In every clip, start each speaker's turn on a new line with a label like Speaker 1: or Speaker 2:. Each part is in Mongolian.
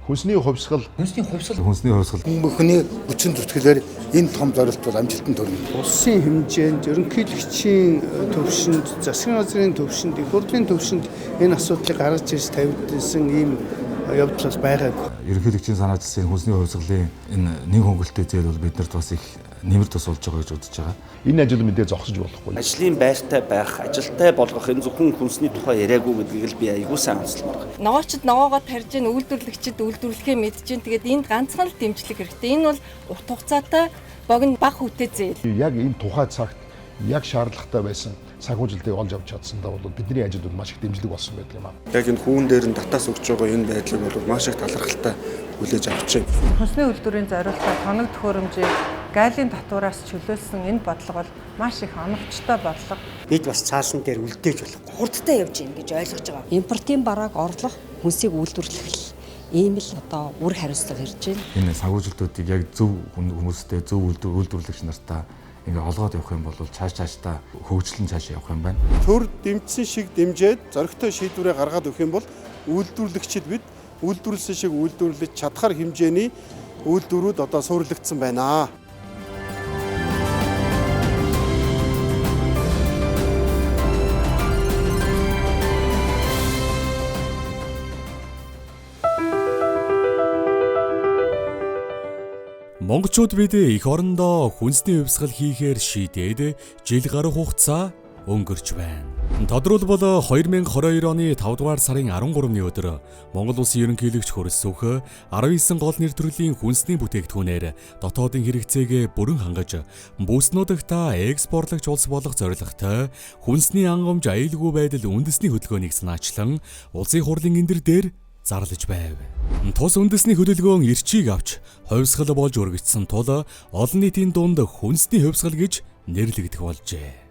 Speaker 1: Хүнсний хувьсгал.
Speaker 2: Хүнсний хувьсгал.
Speaker 3: Бүхний хүчин зүтгэлээр энэ том зорилт бол амжилтанд хүрнэ.
Speaker 4: Улсын хэмжээнд ерөнхийлөгчийн төвшөнд, засгийн газрын төвшөнд, их хурлын төвшөнд энэ асуудлыг гаргаж ирж тавьдсан ийм явдал бас байгаагүй.
Speaker 5: Ерөнхийлөгчийн санаачилсан хүнсний хувьсгалын энэ нэг хөнгөлөлтөй зээл бол биднэрт бас их нэмэр тус болж байгаа гэж үзэж байгаа.
Speaker 2: Энэ ажил мэдээ зогсож болохгүй.
Speaker 6: Ажлын байртай байх, ажилтай болгох энэ зөвхөн хүнсний тухай яриаггүй гэдгийг л би аягүй сайн онцлмоор байна.
Speaker 1: Ногоочд ногоогоо тарьж ийн, үйлдвэрлэгчид үйлдвэрлэхээ мэдж ийн. Тэгээд энд ганцхан л дэмжлэг хэрэгтэй. Энэ бол урт хугацаатай богино бага хүтээ зээл.
Speaker 2: Яг энэ тухай цагт яг шаардлагатай байсан санхүүжилтийг олж авч чадсандаа бол бидний ажил бол маш их дэмжлэг болсон байдаг юм аа.
Speaker 3: Яг энэ хүүн дээр нь татаас өгч байгаа энэ байдлыг бол маш их талархалтай хүлээж авч байна.
Speaker 1: Хүнсний үйлдвэрийн зориулалтаа тоног төхөөрөмжийг гайлын татвараас чөлөөлсөн энэ бодлого бол маш их оновчтой бодлого.
Speaker 7: Бид бас цаасан дээр үлдээж болох хурдтай явж гин гэж ойлгож байгаа. Импортын барааг орлох, хүнсийг үйлдвэрлэх ийм л одоо үр хариуцлага ирж байна.
Speaker 5: Энэ санхүүжилтүүдийг яг зөв хүмүүстэй, зөв үйлдвэрлэгч нартаа ингээ олгоод явах юм бол цаашдаа хөгжлөн цааш явах юм байна.
Speaker 4: Төр дэмжсэн шиг дэмжиж зоригтой шийдвэрээ гаргаад өгөх юм бол үйлдвэрлэгчид бид үйлдвэрлэсэн шиг үйлдвэрлэж чадхаар хэмжээний үйлдвэрүүд одоо суурилагдсан байна.
Speaker 8: Монголчууд бид их орондоо хүнсний хувьсгал хийхээр шийдээд жил гаруй хугацаа өнгөрч байна. Тодорхойлбол 2022 оны 5 дугаар сарын 13-ны өдөр Монгол Улсын ерөнхийлөгч Хөрөлсөх 19 гол нэр төрлийн хүнсний бүтээгдэхүүнээр дотоодын хэрэгцээг бүрэн хангаж бүснүүдэгт экспортлогч улс болох зорилготой хүнсний хангамж аюулгүй байдал үндэсний хөдөлгөөнийг санаачлан улсын хурлын эндэр дээр зарлаж байв. Тус үндэсний хөдөлгөөн эрчийг авч хувьсгал болж өргөжсөн тул олон нийтийн дунд хүнсний хувьсгал гэж нэрлэгдэх болжээ.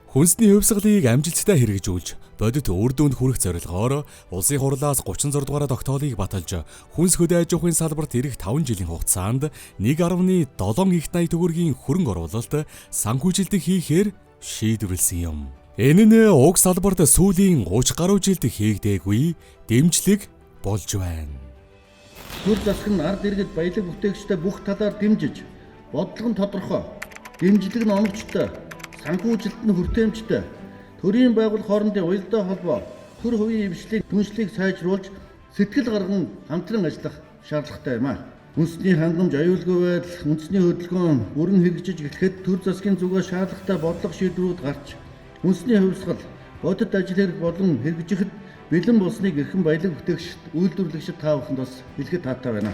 Speaker 8: Хүнсний хувьсгалыг амжилттай хэрэгжүүлж, бодит үр дүнд хүрэх зорилгоор улсын хурлаас 36 дугаар тогтоолыг баталж, хүнс хөдөө аж ахуйн салбарт ирэх 5 жилийн хугацаанд 1.7 их 80 төгрөгийн хөрөнгө оруулалт санхүүжилт хийхээр шийдвэрлсэн юм. Энэ нь уг салбарт сүүлийн 30 гаруй жилд хийгдээгүй дэмжлэг болж байна.
Speaker 9: Төр засаг нь ард иргэд баялаг бүтээгчтэй бүх талаар дэмжиж, бодлого нь тодорхой, дэмжлэг нь оновчтой, санхүүжилт нь хүртээмжтэй, төрийн байгууллага хоорондын уялдаа холбоо, төр хувийн эвшлийг түншлийг сайжруулж, сэтгэл гарган хамтран ажиллах шаардлагатай юм а. Хүнсний хангамж аюулгүй байдал, үндэсний хөдөлгөөн бүрэн хэрэгжиж эхлэхэд төр засгийн зүгээс шаардлагатай бодлого шийдвэрүүд гарч, хүнсний хувьсгал, бодит ажил хэрэг болон хэрэгжихэд бэлэн болсныг эрхэм баялаг бүтээгчид, үйлдвэрлэгчид та бүхэнд бас хэлэхэд таатай байна.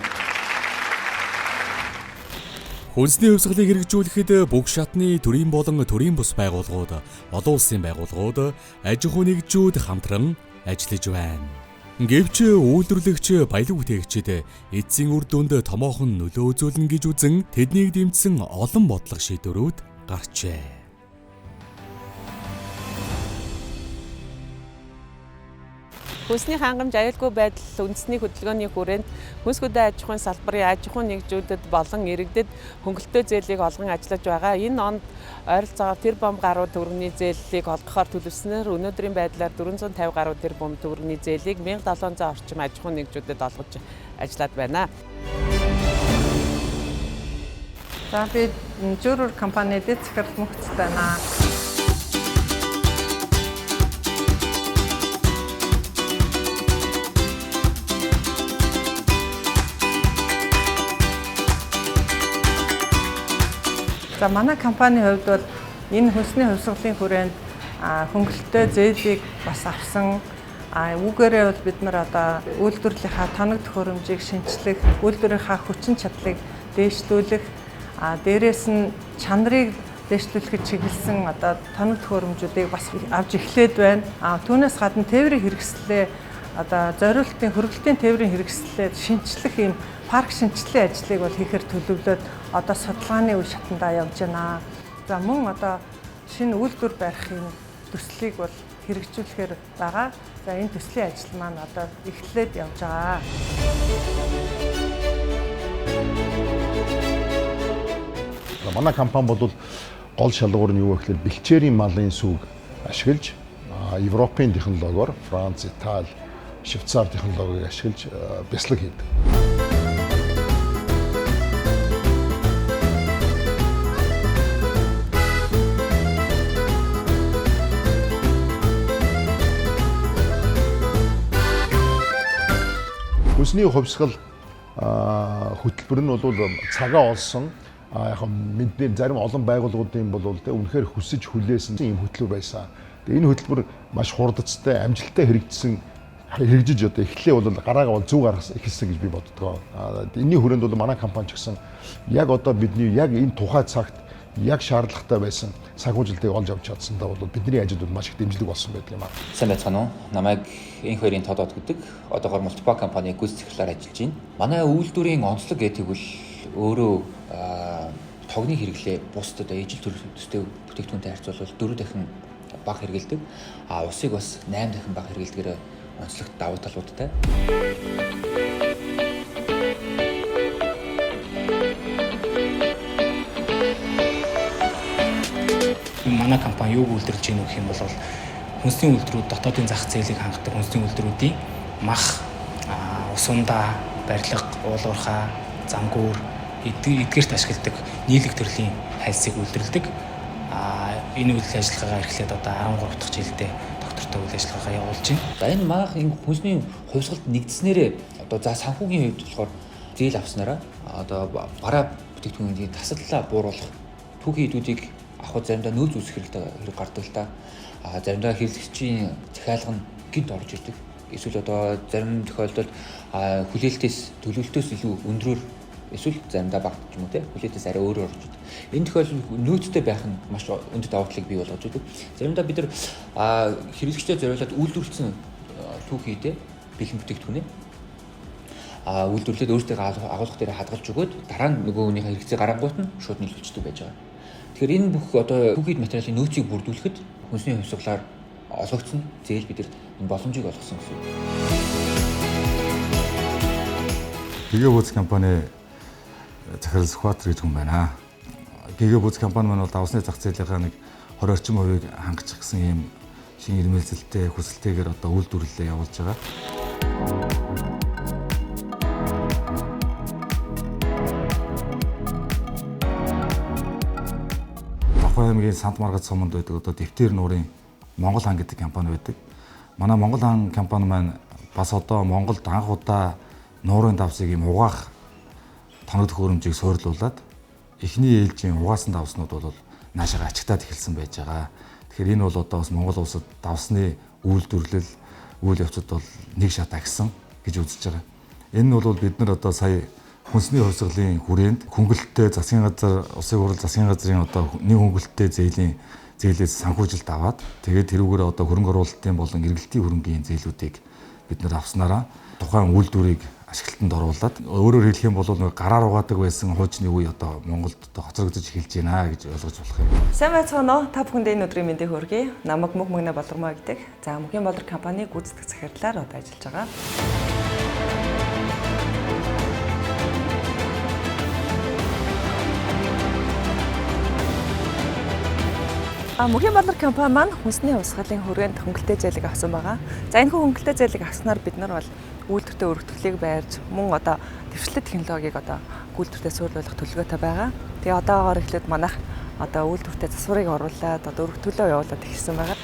Speaker 8: Хүнсний хувьсгалыг хэрэгжүүлэхэд бүх шатны төрийн болон төрийн бус байгууллагууд, олон улсын байгууллагууд, аж ахуй нэгжүүд хамтран ажиллаж байна. Гэвч үйлдвэрлэгч баялаг бүтээгчид эцсийн үр дүнд томоохон нөлөө үзүүлнэ гэж үзэн тэднийг дэмжсэн олон бодлого шийдвэрүүд гарчээ.
Speaker 10: Хүнсний хангамж аюулгүй байдал үндэсний хөдөлгөөний хүрээнд хүнс хөдөө аж ахуйн салбарын аж ахуйн нэгжүүдэд болон иргэдэд хөнгөлөлтөө зээлийг олгон ажиллаж байгаа. Энэ онд ойролцоогоор тэрбум гаруй төгрөгийн зээлийг олгохоор төлөвлөснөөр өнөөдрийн байдлаар 450 гаруй тэрбум төгрөгийн зээлийг 1700 орчим аж ахуйн нэгжүүдэд олгож ажиллаад байна.
Speaker 1: За би Журуур компани дэд захирал мөхц байна. За манай компанийн хувьд бол энэ хүнсний хувьсгалын хүрээнд хөнгөлөлтөө зээлийг бас авсан. Үүгээрээ бол бид нар одоо үйлдвэрлэлийнхаа тоног төхөөрөмжийг шинчлэх, үйлдвэрийнхаа хүчин чадлыг дээшлүүлэх, дээрээс нь чанарыг дээшлүүлэхэд чиглэсэн одоо тоног төхөөрөмжүүдийг бас авч эхлээд байна. Түүнээс гадна тээврийн хэрэгслээ одоо зориултын хөргөлтийн тээврийн хэрэгслээ шинчлэх юм парк шинжилгээ ажлыг бол хийхээр төлөвлөд одоо судалгааны үе шатандаа явж байна. За мөн одоо шинэ үйлдвэр барих юм төслийг бол хэрэгжүүлэхээр байгаа. За энэ төслийн ажил маань одоо эхлээд явж байгаа.
Speaker 2: Манай компани бол гол шалгуур нь юу вэ гэхээр бэлчээрийн малын сүг ашиглаж Европын технологиор Франц, Итали, Швейцар технологиг ашиглаж бяцлаг хийдэг. Хүнсний хувьсгал хөтөлбөр нь бол цагаа олсон яг мэдээ зарим олон байгууллагуудын бол үнэхээр хүсэж хүлээсэн ийм хөтөлбөр байсан. Тэгээ энэ хөтөлбөр маш хурдцтай, амжилттай хэрэгжиж одоо эхлээ бол гараагаа бол зөв гаргасан эхэлсэн гэж би боддог. Энэний хүрээнд бол манай компани ч гэсэн яг одоо бидний яг энэ тухай цагт яг шаардлагатай байсан санхүүжилтийг олж авч чадсандаа бол бидний ажил бол маш их дэмжлэг болсон байдаг юм аа.
Speaker 11: Сайн байцгаана уу? Намайг энх хоёрын тодод гэдэг. Одоогоор мультипак компани гүйцэтгэлээр ажиллаж байна. Манай үйлдвэрийн онцлог гэдэг бол өөрөө тогны хэрэглээ бусдад ижил төстэй бүтээгдэхүүнтэй харьцуулбал 4 дахин бага хэрэгэлдэг. Усыг бас 8 дахин бага хэрэгэлдгээр онцлогт давуу талуудтай.
Speaker 12: Манай компани юуг үйлдвэрлэж гэнэ гэх юм бол хүнсний үйлдвэрүүд дотоодын зах зээлийг хангадаг хүнсний үйлдвэрүүдийн мах, усундаа, барилга, уулуурхай, замгүүр эдгээрт ашигладаг нийлэг төрлийн хальсыг үйлдвэрлэдэг. Энэ үйл ажиллагаагаа эрхлээд одоо 13 дахь жилдээ доктортой үйл ажиллагаагаа явуулж байна.
Speaker 11: За энэ манайх хүнсний хувьсгалд нэгдснээрээ одоо за санхүүгийн хувьд болохоор зээл авснараа одоо бараа бүтээгдэхүүнийг тасаллаа бууруулах түүхий эдүүдийг авах заримдаа нөөц үүсэх хэрэг гардаг л та. Заримдаа хэрэглэгчийн захиалга нь гинт орж ирдэг. Эсвэл одоо зарим тохиолдолд хүлээлтээс төлөвлөлтөөс илүү өндрөөр эсвэл заримдаа бага ч юм уу те хүлээлтээс арай өөрөөр орж ирдэг. Энэ тохиолдолд нөөцтэй байх нь маш өндөр давуу талыг бий болгож идэг. Заримдаа бид нар хэрэглэгчдэд зориулаад үйлдвэрлэсэн түүхийдээ бэлэн бүтээгдэхүүнээ үйлдвэрлээд өөрсдөө агуулгах дээр хадгалж өгөөд дараа нь нөгөө хүнийхээ хэрэгцээ гарангуут нь шууд нийлүүлчихдэг байж байгаа. Тэгэхээр энэ бүх одоо түүхийд материалын нөөцийг бүрдүүлэхэд хүнсний хувьсгалаар олгогдсон зээл бид энэ боломжийг олгосон гэсэн үг.
Speaker 5: Гигабуц компани захирал Сүхбаатар гэж хүн байна. Гигабуц компани маань бол давсны зах зээлийнхаа нэг 20 орчим хувийг хангачих гэсэн ийм шинэ ирмэлзэлтэй хүсэлтэйгээр одоо үйлдвэрлэлээ явуулж байгаа. Аймгийн Сант Маргат суманд байдаг одоо дэвтэр нуурын Монгол хан гэдэг компани байдаг. Манай Монгол хан компани маань бас одоо Монголд анх удаа нуурын давсыг юм угаах тоног төхөөрөмжийг суйрлуулад эхний ээлжийн угаасан давснууд бол наашаа ачигтаад эхэлсэн байж байгаа. Тэгэхээр энэ бол одоо бас Монгол улсад давсны үйлдвэрлэл, үйл явцад бол нэг шат агсан гэж үзэж байгаа. Энэ нь бол бид нар одоо сая хүнсний хувьсгалын хүрээнд хөнгөлөлттэй засгийн газар, улсын хурал засгийн газрын одоо нэг хөнгөлөлттэй зээлээс санхүүжилт аваад тэгээд тэрүүгээр одоо хөрөнгө оруулалтын болон эргэлтийн хөрөнгийн зээлүүдийг бид нар авснараа тухайн үйлдвэрийг ашиглалтанд оруулаад өөрөөр хэлэх юм бол нэг гараар угаадаг байсан хуучны үе одоо Монголд одоо хоцрогдож эхэлж байна гэж ойлгож болох юм.
Speaker 1: Сайн байцгаана уу? Та бүхэнд энэ өдрийн мэндийг хүргэе. Намайг Мөг Мөгнө Болормоо гэдэг. За Мөгийн Болор компани гүйцэтгэх захирлаар одоо ажиллаж байгаа. Мөгийн Болор компани маань хүнсний хувьсгалын хүрээнд хөнгөлтэй зээлийг авсан байгаа. За энэ хөнгөлтэй зээлийг авснаар бид нар бол үйлдвэртэй өргөтгөлийг байрж мөн одоо дэвшлэлт технологиг одоо үйлдвэртэй суйрлуулах төлөвлөгөөтэй байгаа. Тэгээ одоогоор эхлээд манайх одоо үйлдвэртэй засварыг оруулаад одоо өргөтгөлөө явуулаад эхэлсэн байгаа.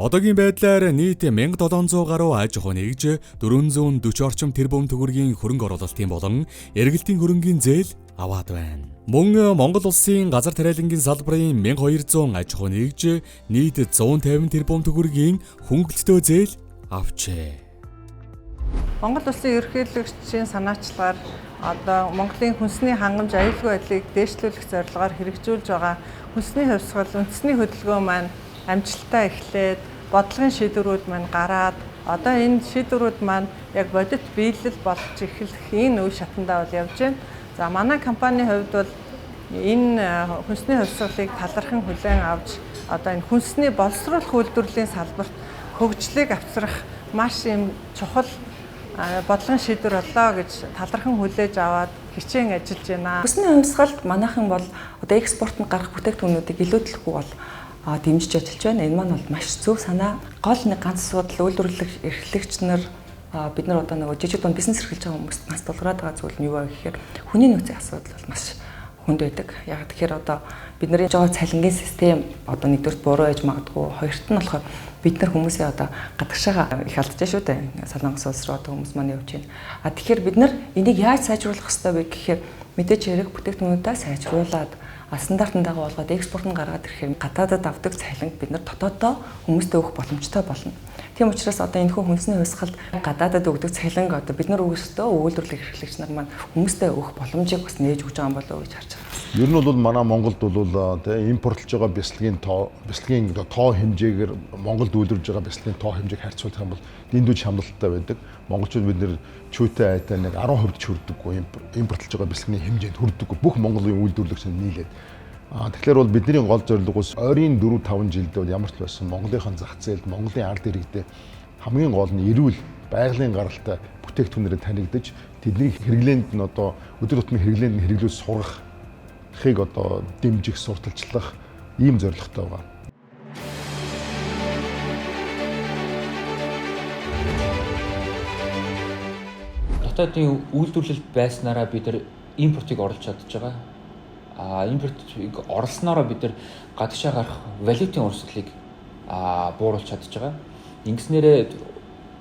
Speaker 8: Одоогийн байдлаар нийт 1700 гаруй аж ахуй нэгж 440 орчим тэрбум төгрөгийн хөрөнгө оруулалтын болон эргэлтийн хөрөнгийн зээл аваад байна. Мөн Монгол улсын газар тариалангийн салбарын 1200 аж ахуй нэгж нийт 150 тэрбум төгрөгийн хөнгөлөлтөө зээл авчээ.
Speaker 1: Монгол улсын ерөнхийлөгчийн санаачлагаар одоо Монголын хүнсний хангамж аюулгүй байдлыг дээшлүүлэх зорилгоор хэрэгжүүлж байгаа хүнсний хувьсгал үндэсний хөдөлгөөн маань амжилттай эхлээд бодлогын шийдвэрүүд маань гараад одоо энэ шийдвэрүүд маань яг бодит биелэл болж эхлэх энэ үе шатандаа бол явж байна. За манай компанийн хувьд бол энэ хүнсний хувьсгалыг талархан хүлээн авч одоо энэ хүнсний боловсруулах үйлдвэрлэлийн салбарт хөгжлийг авчрах маш юм чухал бодлогын шийдвэр боллоо гэж талархан хүлээж аваад хичээн ажиллаж байна.
Speaker 13: Хүнсний хувьсгалд манайхан бол одоо экспортод гарах бүтээгдэхүүнүүдийг илүүдэлгүй бол дэмжиж ажиллаж байна. Энэ маань бол маш зөв санаа. Гол нэг ганц асуудал үйлдвэрлэх эрхлэгч нар бид нар одоо нөгөө жижиг дунд бизнес эрхэлж байгаа хүмүүст нас тулгараад байгаа зүйл нь юу вэ гэхээр хүний нөөцийн асуудал бол маш хүнд байдаг. Яг тэгэхээр одоо бидний жоо цалингийн систем одоо нэгдүгürt буруу байж магадгүй. Хоёрт нь болохоор бид нар хүмүүсээ одоо гадагшаага их алдаж шүү дээ. Солонгос улс руу одоо хүмүүс маань явж байна. Тэгэхээр бид нар энийг яаж сайжруулах ёстой вэ гэхээр мэдээж хэрэг бүтээгдэхүүнүүдээ сайжруулад стандартын дагуу болгоод экспорт нь гаргаад ирэхээр гадаадад авдаг цалинг бид нар дотооддоо хүмүүстээ өгөх боломжтой болно. Тийм учраас одоо энэ хүнсний хувьсгалд гадаадад өгдөг цалинг одоо бид нар өөрсдөө үйлдвэрлэх эрхлэгч нар маань хүмүүстээ өгөх боломжийг бас нээж өгч байгаа юм болов уу гэж харж байгаа.
Speaker 2: Ер нь бол манай Монголд бол импортлж байгаа бяцлагийн тоо хэмжээгээр Монголд үйлдвэрлэж байгаа бяцлагийн тоо хэмжээг харьцуулах юм бол дэндүү шамлалттай байдаг. Монголчууд бид нэр чүйтэй айтай нэг 10% ч хүрдэггүй импортлж байгаа бяцлагийн хэмжээнд хүрдэггүй бүх Монголын үйлдвэрлэгч нийлээд. Тэгэхээр бол бидний гол зорилго ус ойрын 4-5 жилдээ бол ямар ч байсан Монголынхон зах зээлд Монголын ард иргэдээ хамгийн гол нь эрүүл байгалийн гаралтай бүтээгдэхүүнээр танигдаж тэдний хэрэглээнд нь одоо өдөр тутмын хэрэглээнд нь хэрэглүүс сургахыг одоо дэмжих, сурталчлах ийм зорилготой байгаа.
Speaker 11: Дотоодын үйлдвэрлэл байснараа бид нар импортыг оруулж чадж байгаа. Импортыг орлснороо бид нар гадагшаа гарах валютын өрсөлдлийг бууруулж чадж байгаа. Ингэснээрээ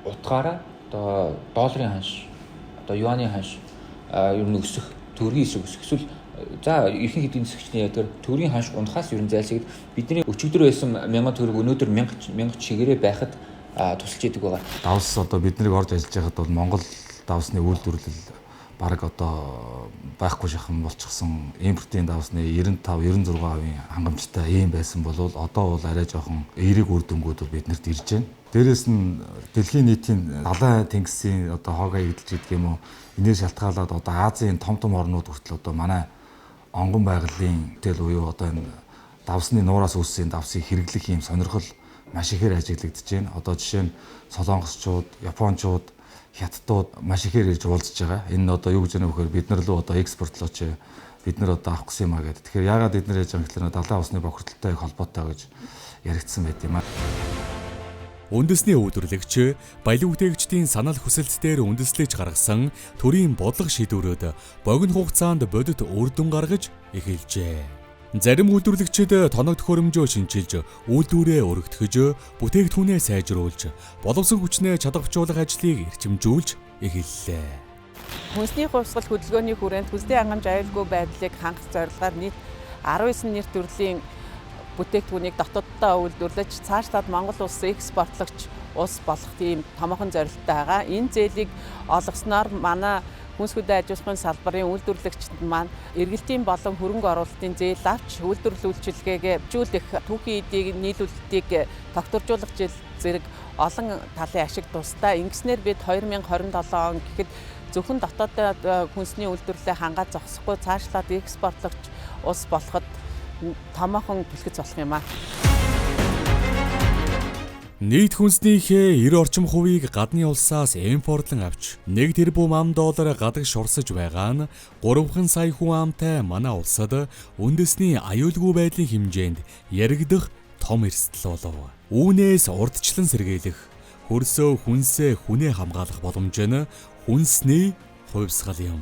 Speaker 11: утгаараа одоо долларын ханш, одоо юаны ханш ер нь өсөх, төгрөгийн эсрэг өсөх. Эсвэл за ихэнх эдийн засгчны ядгаар төгрөгийн ханш унахаас ер нь зайлсхийд бидний өчигдөр байсан 1000 төгрөг өнөөдөр 1000 чигээрээ байхад тусалж идэг байгаа.
Speaker 5: Давс одоо бид нарыг орж ажиллаж байхад бол Монгол давсны үйлдвэрлэл бараг одоо байхгүй шахам болчихсон. Импортын давсны 95-96% хангамжтай ийм байсан бол одоо бол арай жоохон эерэг үр дүнгууд биднэрт ирж байна. Дээрээс нь дэлхийн нийтийн далайн тэнгисийн одоо хоогоо эдэлж идэх юм уу? Энээр шалтгаалаад одоо Азийн том орнууд хүртэл одоо манай онгон байгалийн тэл буюу одоо энэ давсны нуураас үүссэн давсыг хэрэглэх юм сонирхол маш ихээр ажиглагдаж байна. Одоо жишээ нь солонгосчууд, японочууд, хятадууд маш ихээр ирж уулзж байгаа. Энэ нь одоо юу гэж байна вэ гэхээр бид нар л одоо экспортлооч бид нар одоо авах гэсэн юм а гэдэг. Тэгэхээр яагаад бид нар яаж байгаа гэхээр далайн усны бохирдолтой их холбоотой гэж яригдсан байт юм а.
Speaker 8: Үндэсний үйлдвэрлэгч баялаг бүтээгчдийн санал хүсэлт дээр үндэслэж гаргасан төрийн бодлого шийдвэрүүд богино хугацаанд бодит үр дүн гаргаж эхэлжээ. Зарим үйлдвэрлэгчид тоног төхөөрөмжөө шинчилж, үйлдвэрээ өргөтгөж, бүтээгдэхүүнээ сайжруулж, боловсон хүчнээ чадварчуулах ажлыг эрчимжүүлж эхэллээ.
Speaker 10: Хүнсний хувьсгал хөдөлгөөний хүрээнд хүнсний хангамж аюулгүй байдлыг хангах зорилгоор нийт 19 нэр төрлийн бүтээгдэхүүнийг дотооддоо үйлдвэрлэж цаашлаад Монгол улс экспортлогч улс болох тийм томоохон зорилттой байгаа. Энэ зээлийг олгосноор манай хүнс хөдөө аж ахуйн салбарын үйлдвэрлэгчид маань эргэлтийн болон хөрөнгө оруулалтын зээл авч үйлдвэрлэл үйлчилгээгээ хөгжүүлэх, түүхийн эдийг нийлүүлэлтийг тогтворжуулах зэрэг олон талын ашиг тусдаа. Ингэснээр бид 2027 он гэхэд зөвхөн дотоодын хүнсний үйлдвэрлэлээ хангаад зогсохгүй цаашлаад экспортлогч улс болоход томоохон түлхэц болох юм аа.
Speaker 8: Нийт хүнснийхээ 90 орчим хувийг гадны улсаас импортлон авч 1 тэрбум ам доллар гадагш орсож байгаа нь 3 сая хүн амтай манай улсад үндэсний аюулгүй байдлын хэмжээнд яригдах том эрсдэл болов. Үүнээс урдчлан сэргийлэх, хөрсөө хүнсээ хүнээ хамгаалах боломж нь хүнсний хувьсгал юм.